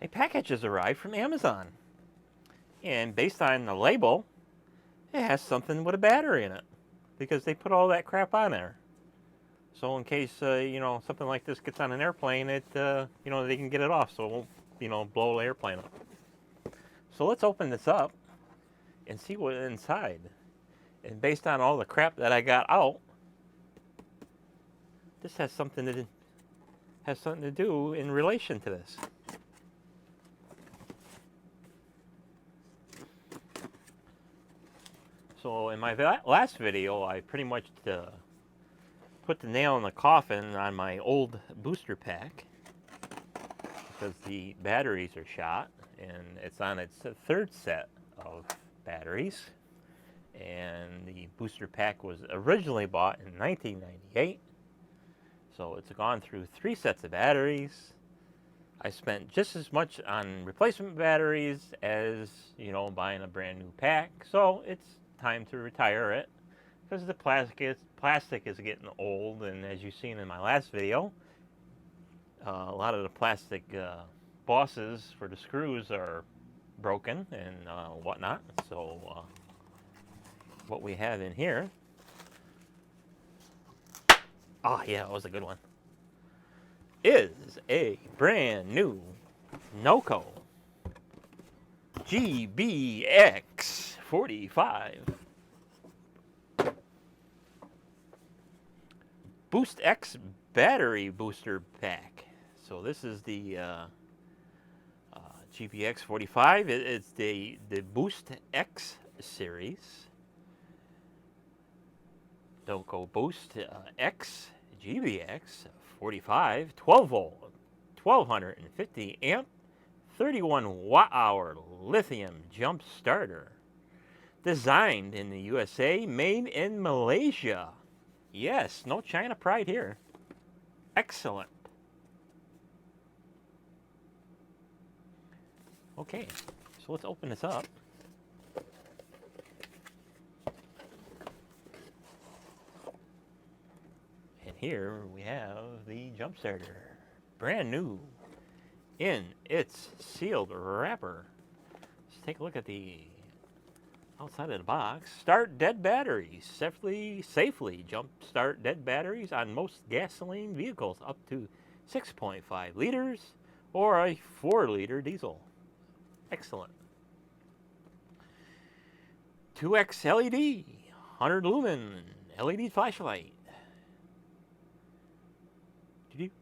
A package has arrived from Amazon, and based on the label, it has something with a battery in it because they put all that crap on there. So in case something like this gets on an airplane, they can get it off, so it won't blow the airplane up. So let's open this up and see what's inside. And based on all the crap that I got out, this has something to do in relation to this. So in my last video, I pretty much put the nail in the coffin on my old booster pack because the batteries are shot, and it's on its third set of batteries. And the booster pack was originally bought in 1998. So it's gone through 3 sets of batteries. I spent just as much on replacement batteries as, buying a brand new pack. So it's time to retire it because the plastic is getting old, and as you've seen in my last video, a lot of the plastic bosses for the screws are broken and whatnot. So what we have in here, yeah, that was a good one, is a brand new NOCO GBX45 Boost X battery booster pack. So this is the GBX45. It's the Boost X series. NOCO Boost X GBX45 12 volt, 1250 amp, 31 watt hour lithium jump starter. Designed in the USA, made in Malaysia. Yes, no China pride here. Excellent. Okay, so let's open this up. And here we have the jump starter. Brand new in its sealed wrapper. Let's take a look at the outside of the box. Start dead batteries. Safely jump start dead batteries on most gasoline vehicles up to 6.5 liters or a 4-liter diesel. Excellent. 2X LED, 100 lumen LED flashlight.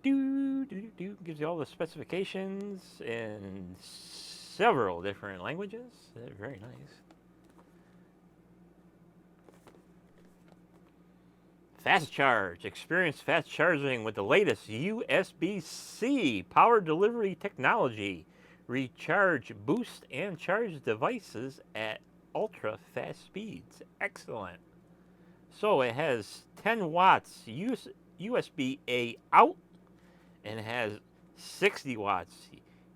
Gives you all the specifications in several different languages. They're very nice. Fast charge. Experience fast charging with the latest USB-C power delivery technology. Recharge, boost, and charge devices at ultra fast speeds. Excellent. So it has 10 watts USB-A out, and it has 60 watts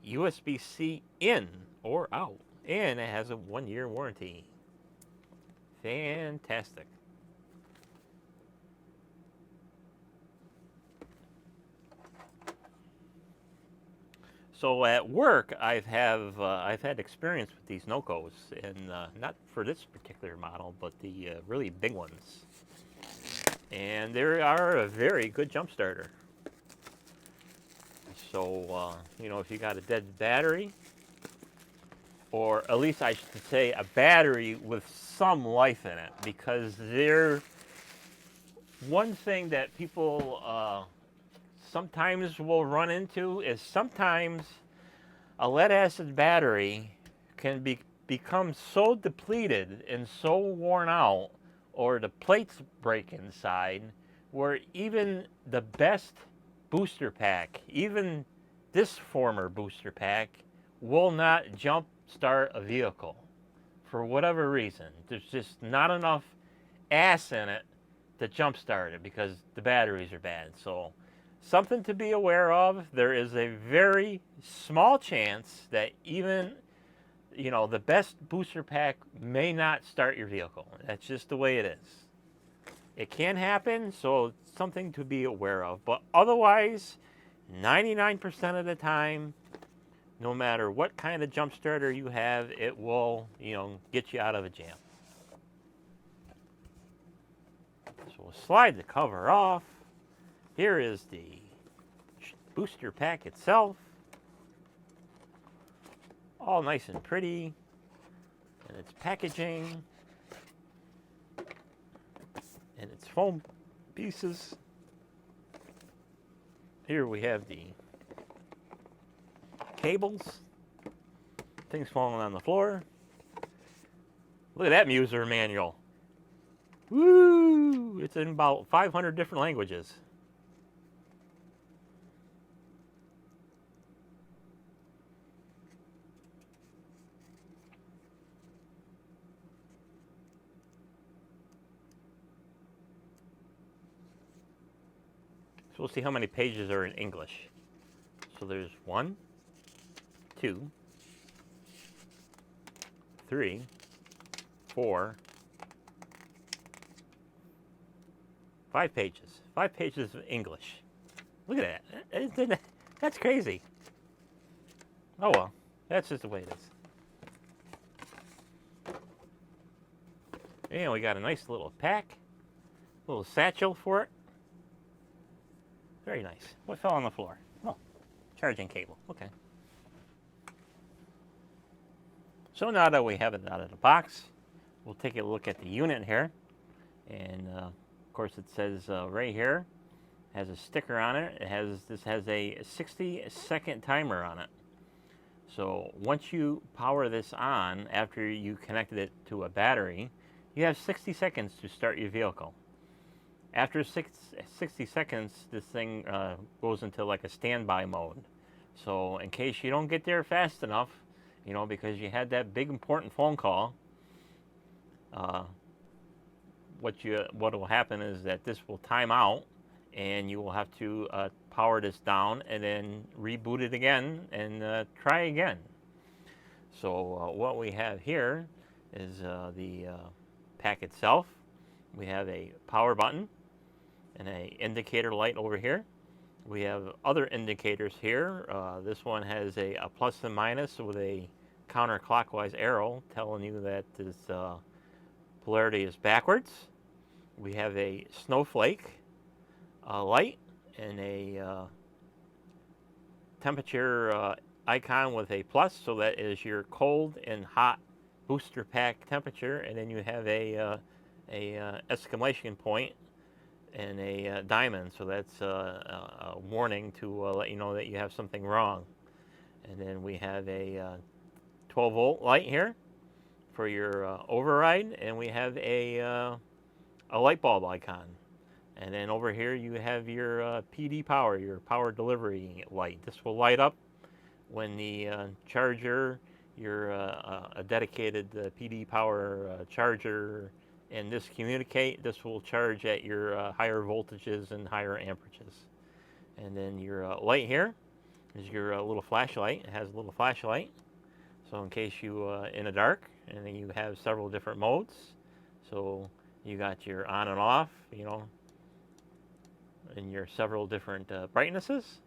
USB-C in or out, and it has a 1-year warranty. Fantastic. So at work, I've had experience with these NOCOs, and not for this particular model, but the really big ones. And they are a very good jump starter. So if you got a dead battery, or at least I should say a battery with some life in it, because one thing that people sometimes will run into is sometimes a lead acid battery can become so depleted and so worn out, or the plates break inside, where even the best booster pack, even this former booster pack, will not jump start a vehicle for whatever reason. There's just not enough ass in it to jump start it because the batteries are bad. So something to be aware of. There is a very small chance that even the best booster pack may not start your vehicle. That's just the way it is. It can happen, so it's something to be aware of. But otherwise, 99% of the time, no matter what kind of jump starter you have, it will, get you out of a jam. So we'll slide the cover off. Here is the booster pack itself. All nice and pretty. And its packaging. And its foam pieces. Here we have the cables. Things falling on the floor. Look at that user manual. Woo! It's in about 500 different languages. So we'll see how many pages are in English. So there's 1, 2, 3, 4, 5 pages. 5 pages of English. Look at that. That's crazy. Oh well, that's just the way it is. And we got a nice little pack, little satchel for it. Very nice. What fell on the floor? Oh, charging cable. Okay. So now that we have it out of the box, we'll take a look at the unit here. And of course it says right here, has a sticker on it. This has a 60-second timer on it. So once you power this on, after you connected it to a battery, you have 60 seconds to start your vehicle. After 60 seconds, this thing goes into like a standby mode. So in case you don't get there fast enough, because you had that big important phone call, what will happen is that this will time out, and you will have to power this down and then reboot it again and try again. So what we have here is the pack itself. We have a power button and an indicator light over here. We have other indicators here. This one has a plus and minus with a counterclockwise arrow telling you that this polarity is backwards. We have a snowflake light and a temperature icon with a plus, so that is your cold and hot booster pack temperature, and then you have a exclamation point and a diamond, so that's a warning to let you know that you have something wrong. And then we have a 12-volt light here for your override, and we have a light bulb icon. And then over here you have your PD power, your power delivery light. This will light up when the charger, a dedicated PD power charger, and this will charge at your higher voltages and higher amperages. And then your light here is your little flashlight. It has a little flashlight, so in case you in the dark, and then you have several different modes. So you got your on and off, and your several different brightnesses.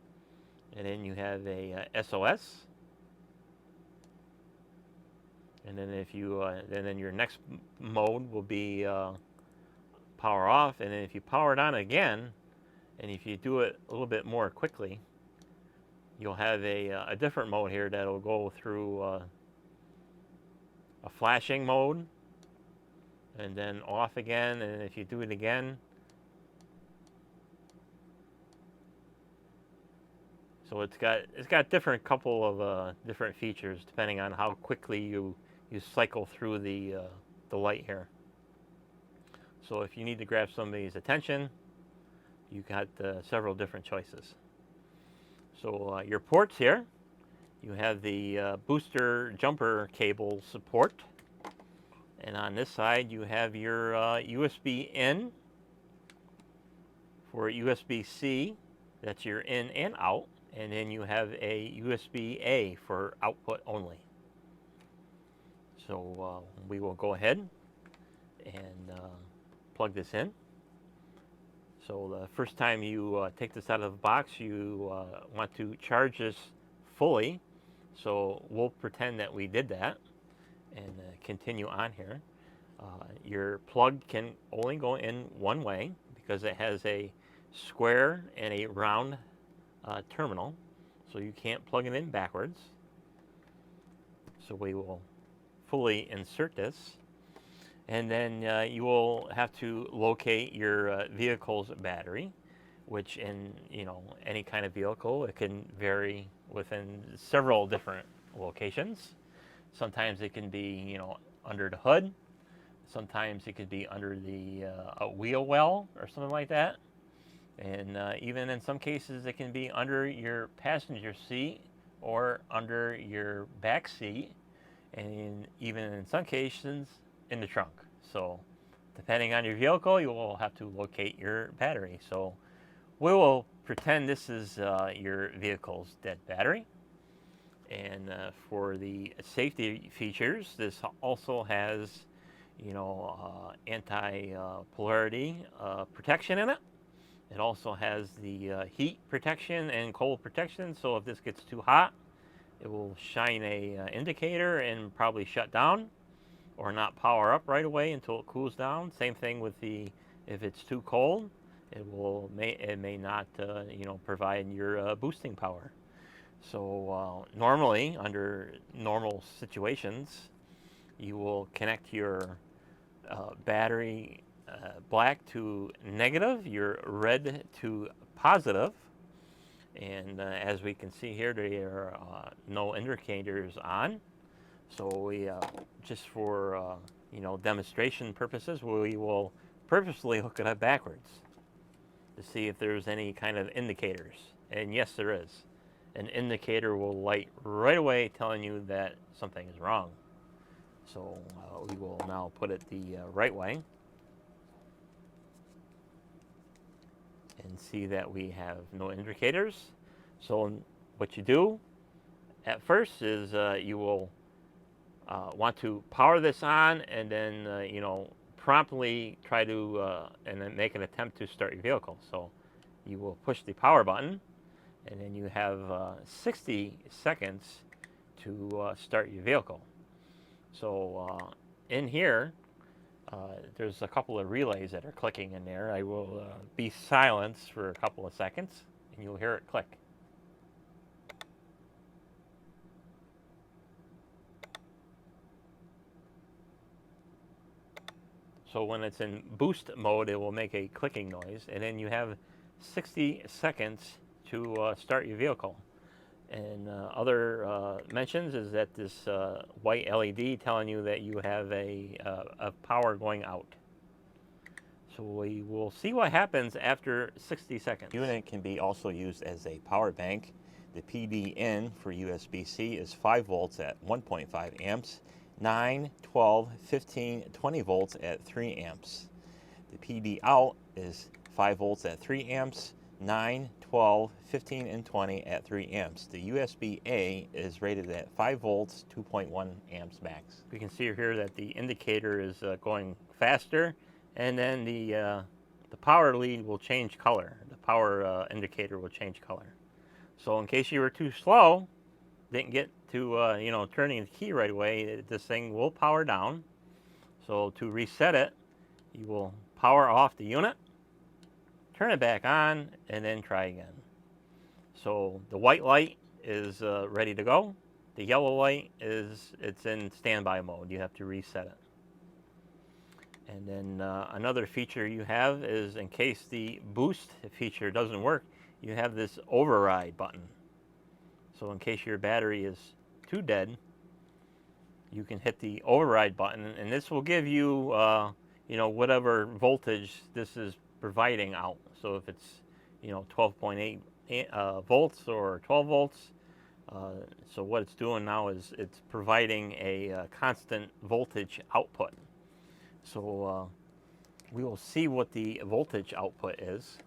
And then you have a SOS. And then then your next mode will be power off. And then if you power it on again, and if you do it a little bit more quickly, you'll have a different mode here that will go through a flashing mode, and then off again. And if you do it again, so it's got different couple of different features depending on how quickly you cycle through the light here. So if you need to grab somebody's attention, you got several different choices. So your ports here, you have the booster jumper cable support, and on this side you have your USB in for USB-C, that's your in and out, and then you have a USB-A for output only. So we will go ahead and plug this in. So the first time you take this out of the box, you want to charge this fully. So we'll pretend that we did that and continue on here. Your plug can only go in one way because it has a square and a round terminal, so you can't plug it in backwards. So we will fully insert this, and then you will have to locate your vehicle's battery, which in any kind of vehicle, it can vary within several different locations. Sometimes it can be under the hood. Sometimes it could be under the a wheel well or something like that. And even in some cases, it can be under your passenger seat or under your back seat, and even in some cases in the trunk. So depending on your vehicle, you will have to locate your battery. So we will pretend this is your vehicle's dead battery. And for the safety features, this also has anti-polarity protection in it. It also has the heat protection and cold protection, so if this gets too hot, it will shine a indicator and probably shut down or not power up right away until it cools down. Same thing with if it's too cold, it may not provide your boosting power. So normally, under normal situations, you will connect your battery black to negative, your red to positive. And as we can see here, there are no indicators on. So we, just for demonstration purposes, we will purposely hook it up backwards to see if there's any kind of indicators. And yes, there is. An indicator will light right away telling you that something is wrong. So we will now put it the right way and see that we have no indicators. So what you do at first is you will want to power this on, and then promptly try to and then make an attempt to start your vehicle. So you will push the power button, and then you have 60 seconds to start your vehicle. So in here, there's a couple of relays that are clicking in there. I will be silenced for a couple of seconds, and you'll hear it click. So when it's in boost mode, it will make a clicking noise, and then you have 60 seconds to start your vehicle. And other mentions is that this white LED telling you that you have a power going out. So we will see what happens after 60 seconds. The unit can be also used as a power bank. The PD in for USB-C is 5 volts at 1.5 amps, 9, 12, 15, 20 volts at 3 amps. The PD out is 5 volts at 3 amps, 9, 12, 15, and 20 at 3 amps. The USB-A is rated at 5 volts, 2.1 amps max. We can see here that the indicator is going faster, and then the power lead will change color. The power indicator will change color. So in case you were too slow, didn't get to turning the key right away, this thing will power down. So to reset it, you will power off the unit, turn it back on, and then try again. So the white light is ready to go. The yellow light it's in standby mode. You have to reset it. And then another feature you have is, in case the boost feature doesn't work, you have this override button. So in case your battery is too dead, you can hit the override button, and this will give you whatever voltage this is providing out. So if it's 12.8 volts or 12 volts, so what it's doing now is it's providing a constant voltage output. So we will see what the voltage output is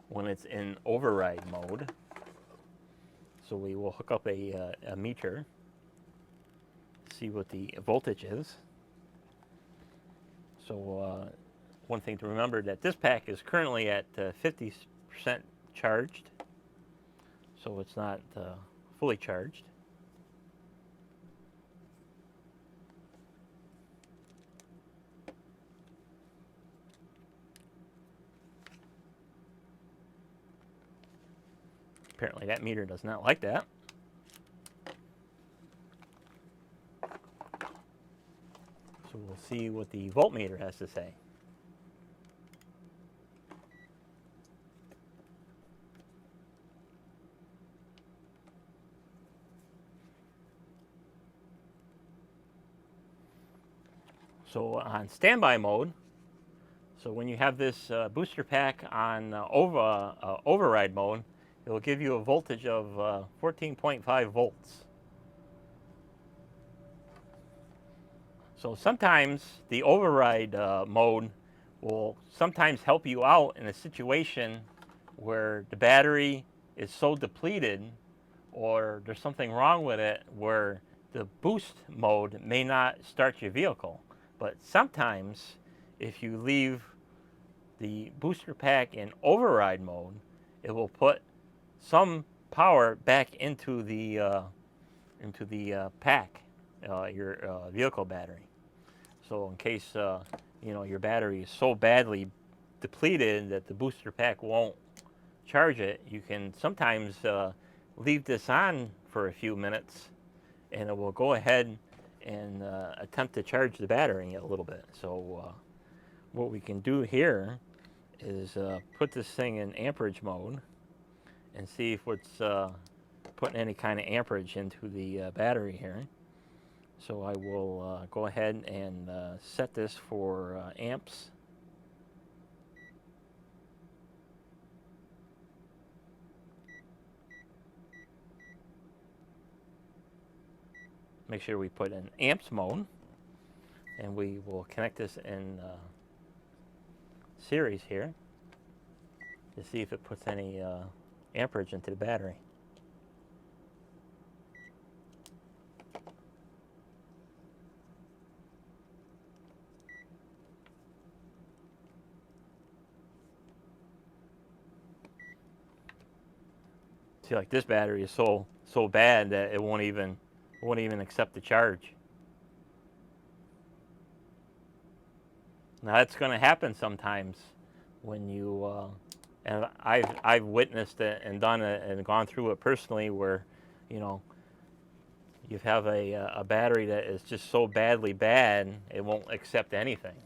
when it's in override mode. So we will hook up a meter, see what the voltage is. So one thing to remember, that this pack is currently at 50% charged, so it's not fully charged. Apparently that meter does not like that. So we'll see what the voltmeter has to say. So on standby mode, so when you have this booster pack on override mode, it will give you a voltage of 14.5 volts. So sometimes the override mode will sometimes help you out in a situation where the battery is so depleted or there's something wrong with it where the boost mode may not start your vehicle. But sometimes if you leave the booster pack in override mode, it will put some power back into the pack, your vehicle battery. So in case your battery is so badly depleted that the booster pack won't charge it, you can sometimes leave this on for a few minutes, and it will go ahead and attempt to charge the battery a little bit. So what we can do here is put this thing in amperage mode and see if it's putting any kind of amperage into the battery here. So I will go ahead and set this for amps. Make sure we put in amps mode, and we will connect this in series here to see if it puts any amperage into the battery. See, like this battery is so bad that it won't even accept the charge. Now that's going to happen sometimes when you and I've witnessed it and done it and gone through it personally, where you have a battery that is just so badly bad it won't accept anything,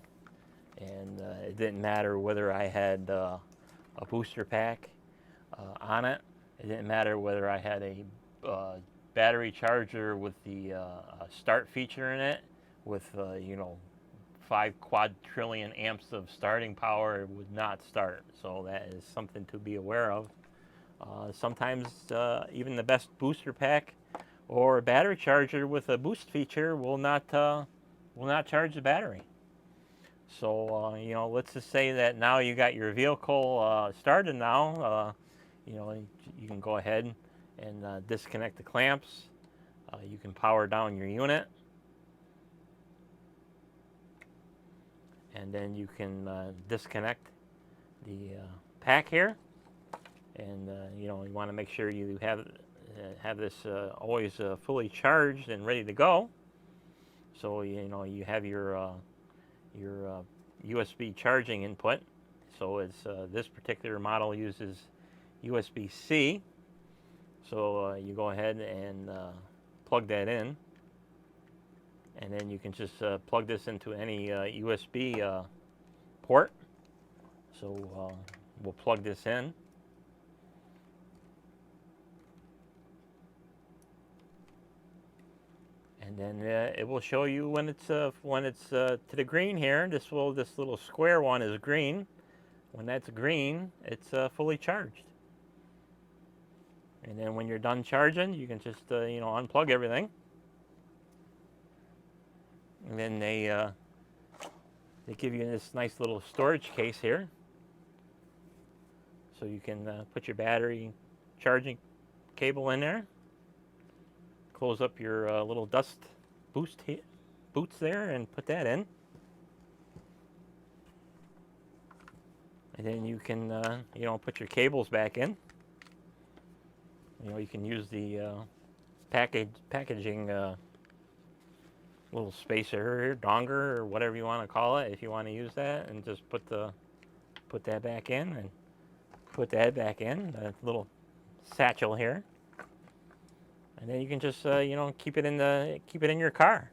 and it didn't matter whether I had a booster pack on it. It didn't matter whether I had a battery charger with the start feature in it with 5 quadrillion amps of starting power. It would not start. So that is something to be aware of. Sometimes even the best booster pack or battery charger with a boost feature will not charge the battery. So let's just say that now you got your vehicle started now. You can go ahead and disconnect the clamps. You can power down your unit, and then you can disconnect the pack here. And you want to make sure you have this always fully charged and ready to go. So you have your USB charging input. So it's this particular model uses USB-C. So you go ahead and plug that in, and then you can just plug this into any USB port. So we'll plug this in. And then it will show you when it's to the green here. This little square one is green. When that's green, it's fully charged. And then when you're done charging, you can just unplug everything. And then they give you this nice little storage case here, so you can put your battery charging cable in there. Close up your little dust boots there and put that in. And then you can put your cables back in. You can use the packaging little spacer here, donger or whatever you want to call it, if you want to use that, and just put that back in and put that back in the little satchel here, and then you can just you know, keep it in your car,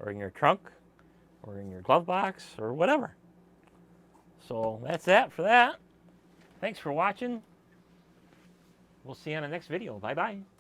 or in your trunk, or in your glove box, or whatever. So that's that for that. Thanks for watching. We'll see you on the next video. Bye bye.